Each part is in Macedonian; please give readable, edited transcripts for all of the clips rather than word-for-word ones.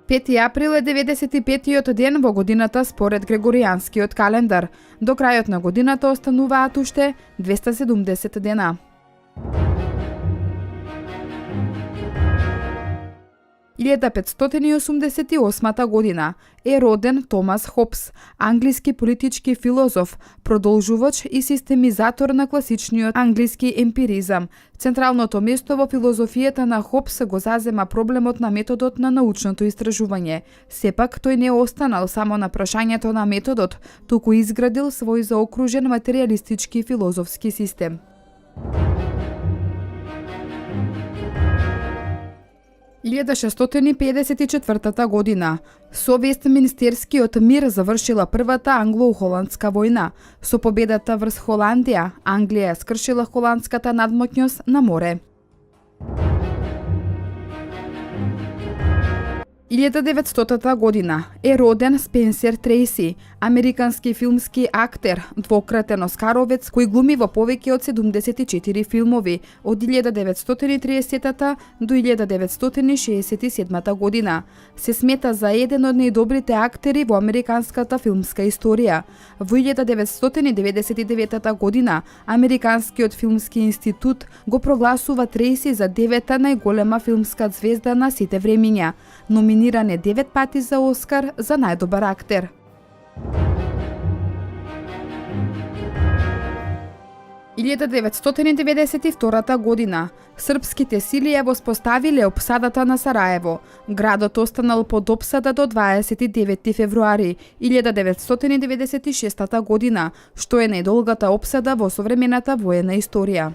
5 април е 95-тиот ден во годината според Грегоријанскиот календар. До крајот на годината остануваат уште 270 дена. 1588 година е роден Томас Хобс, англиски политички филозоф, продолжувач и системизатор на класичниот англиски емпиризам. Централното место во филозофијата на Хобс го зазема проблемот на методот на научното истражување. Сепак тој не останал само на прашањето на методот, туку изградил свој заокружен материјалистички филозофски систем. 1654 година со Вестминстерскиот мир завршила првата англо-холандска војна. Со победата врз Холандија, Англија скршила холандската надмоќност на море. 1900 година е роден Спенсер Трейси, американски филмски актер, двократен оскаровец кој глуми во повеќе од 74 филмови од 1930 до 1967 година. Се смета за еден од најдобрите актери во американската филмска историја. Во 1999 година Американскиот филмски институт го прогласува Трейси за 9-та најголема филмска звезда на сите времиња. Номиниран е 9 пати за Оскар за најдобар актер. – 1992 година српските сили ја воспоставиле опсадата на Сараево. Градот останал под опсада до 29 февруари 1996 година, што е најдолгата опсада во современата воена историја.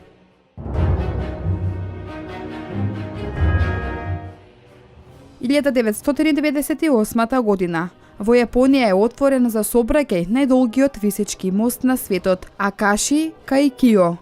1998 година во Јапонија е отворен за сообраќај најдолгиот висечки мост на светот – Акаши Каикио.